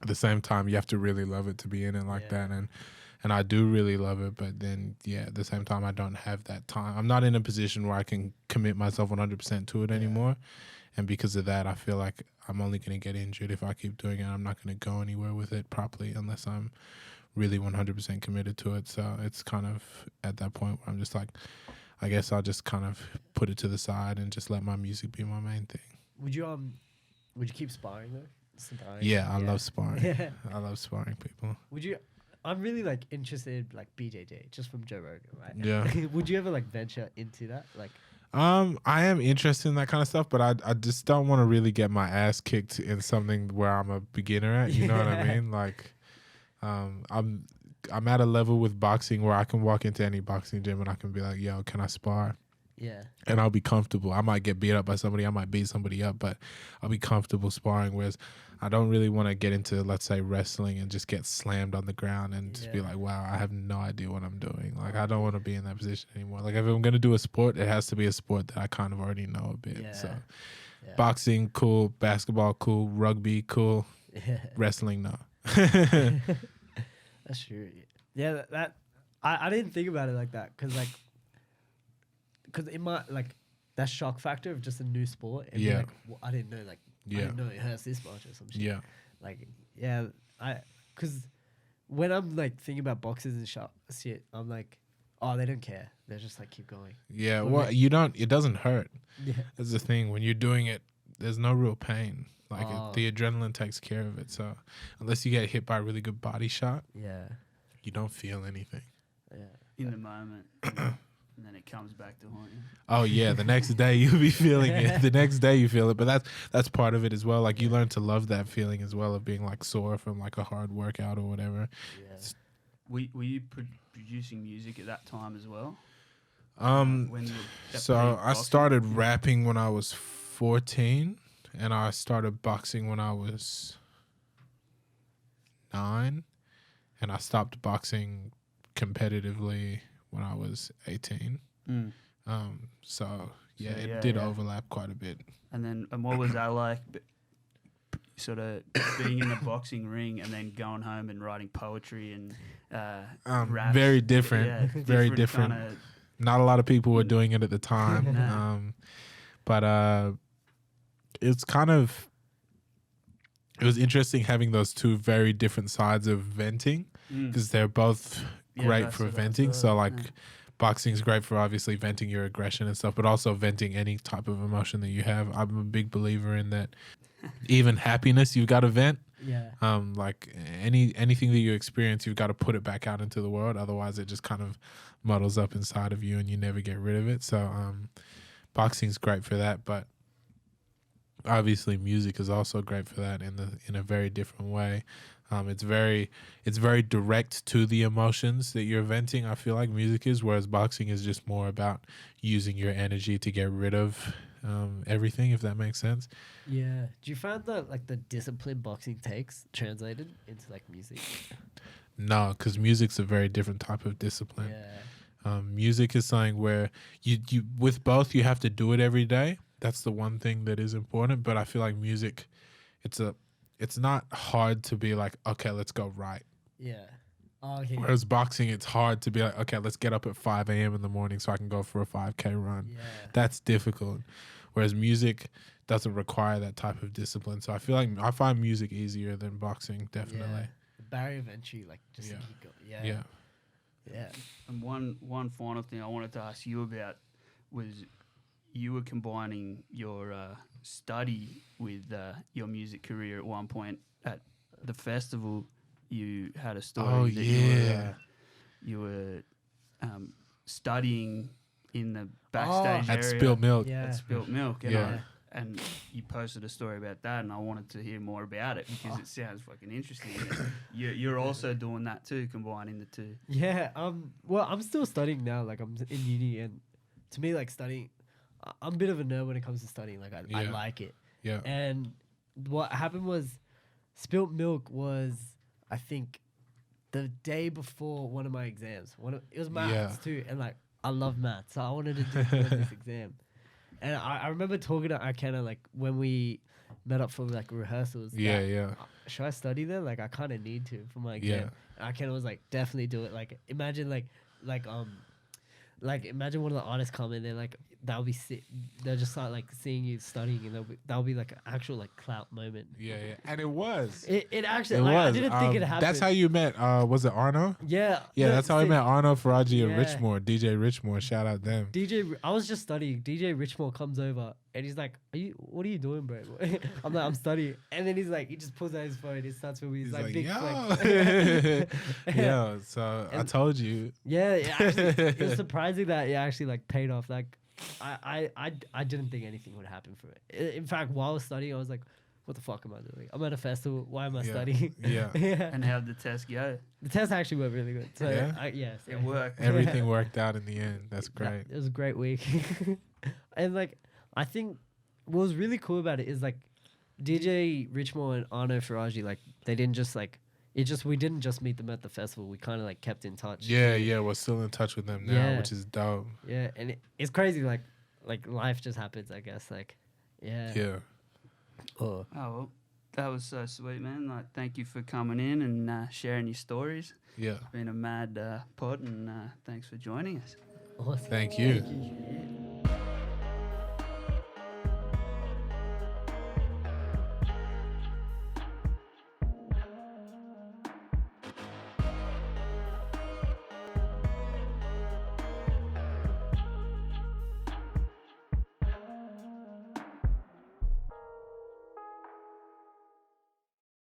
at the same time, you have to really love it to be in it like Yeah. that. And I do really love it, but then at the same time, I don't have that time. I'm not in a position where I can commit myself 100% to it anymore, and because of that, I feel like I'm only going to get injured if I keep doing it. I'm not going to go anywhere with it properly unless I'm really 100% committed to it. So it's kind of at that point where I'm just like, I guess I'll just kind of put it to the side and just let my music be my main thing. Would you keep sparring though? Sparring? Yeah, I love sparring. Yeah. I love sparring people. Would you? I'm really like interested, like BJJ, just from Joe Rogan, right? Yeah. Would you ever like venture into that? Like, I am interested in that kind of stuff, but I just don't want to really get my ass kicked in something where I'm a beginner at. You know what I mean? Like, I'm at a level with boxing where I can walk into any boxing gym and I can be like, yo, can I spar? yeah, And I'll be comfortable. I might get beat up by somebody. I might beat somebody up, but I'll be comfortable sparring. Whereas I don't really want to get into, let's say, wrestling and just get slammed on the ground and just be Yeah. like, wow, I have no idea what I'm doing. Like, I don't want to be in that position anymore. Like, if I'm going to do a sport, it has to be a sport that I kind of already know a bit. Yeah. So yeah. boxing, cool. Basketball, cool. Rugby, cool. Yeah. Wrestling, no. That's true. Yeah, I didn't think about it like that because in my like that shock factor of just a new sport. And Yeah. Like, I didn't know like I didn't know it hurts this much or some shit. Yeah. Like, yeah, because when I'm like thinking about boxes and shit, I'm like, oh, they don't care. They're just like, keep going. Yeah. But Well, like- you don't. It doesn't hurt. Yeah. That's the thing. When you're doing it, there's no real pain. Like Oh. the adrenaline takes care of it. So unless you get hit by a really good body shot, Yeah. you don't feel anything. Yeah. in the moment, and then it comes back to haunt you. Oh yeah, the next day you'll be feeling it. The next day you feel it, but that's part of it as well. Like you learn to love that feeling as well of being like sore from like a hard workout or whatever. Yeah. Were you producing music at that time as well? When you were So playing I boxing? started rapping when I was 14, and I started boxing when I was 9, and I stopped boxing competitively when I was 18. Mm. So yeah, So, it yeah, did yeah. overlap quite a bit. And what was that like? Sort of being in the boxing ring and then going home and writing poetry and raps. Very different. Yeah, Very different. kinda- Not a lot of people were doing it at the time. No. But it's kind of, it was interesting having those two very different sides of venting Mm. because they're both Yeah, great that's for what I venting. thought, So like yeah. boxing's great for obviously venting your aggression and stuff, but also venting any type of emotion that you have. I'm a big believer in that. Even happiness, you've got to vent. Yeah. Like anything that you experience, you've got to put it back out into the world. Otherwise, it just kind of muddles up inside of you, and you never get rid of it. So, boxing's great for that, but obviously, music is also great for that in a very different way. It's very direct to the emotions that you're venting. I feel like music is, whereas boxing is just more about using your energy to get rid of everything. If that makes sense. Yeah. Do you find that like the discipline boxing takes translated into like music? No, because music's a very different type of discipline. Yeah. Music is something where you with both you have to do it every day. That's the one thing that is important. But I feel like music, it's not hard to be like, okay, let's go right. Yeah. Oh, okay. Whereas boxing, it's hard to be like, okay, let's get up at 5 a.m. in the morning so I can go for a 5K run. Yeah. That's difficult. Whereas music doesn't require that type of discipline. So I feel like I find music easier than boxing, definitely. Yeah. The barrier of entry, like just to Yeah. keep going. Yeah. Yeah. Yeah. And one final thing I wanted to ask you about was you were combining your study with your music career at one point at the festival. You had a story Oh, that yeah. you were studying in the backstage At area Spilt Milk. Yeah. at Spilt Milk, and, Yeah. and you posted a story about that, and I wanted to hear more about it because it sounds fucking interesting. You're also doing that too, combining the two. Yeah. Well, I'm still studying now. Like I'm in uni, and to me, like studying, I'm a bit of a nerd when it comes to studying. Like I Yeah. like it. Yeah. And what happened was, Spilt Milk was, I think, the day before one of my exams. It was maths Yeah. too, and like I love maths, so I wanted to do this exam. And I remember talking to Arcana like when we met up for like rehearsals. Yeah, that, yeah. Should I study then? Like I kind of need to for my exam. And Arcana was like, definitely do it. Like imagine imagine one of the artists come in there, like that'll be sick. They'll just start like seeing you studying, and that'll be like an actual like clout moment. Yeah, yeah. And it was. It actually, It like, I was. didn't think it happened. That's how you met. Was it Arno? Yeah. Yeah, no, that's how I see, met Arno, Faraji, and Yeah. Richmore. DJ Richmore. Shout out them. I was just studying. DJ Richmore comes over and he's like, what are you doing, bro? I'm like, I'm studying. And then he's like, he just pulls out his phone. He starts with me. He's like, big flex. Yo, so I And- told you. Yeah, it was surprising that it actually like paid off. Like, I didn't think anything would happen from it. In fact, while I was studying, I was like, what the fuck am I doing? I'm at a festival. Why am I Yeah. studying? Yeah. Yeah. And how'd the test go? The test actually went really good. So Yeah? yes, It worked. Everything worked out in the end. That's great. It was a great week. And like, I think what was really cool about it is like DJ Richmore and Arno Faraji, like they didn't just like, we didn't just meet them at the festival. We kind of like kept in touch. Yeah, yeah. We're still in touch with them now, Yeah. which is dope. Yeah. And it's crazy. Like life just happens, I guess. Like, yeah. Yeah. Oh. Oh, well, that was so sweet, man. Like, thank you for coming in and sharing your stories. Yeah. It's been a mad pod, and thanks for joining us. Awesome. Thank you. Thank you.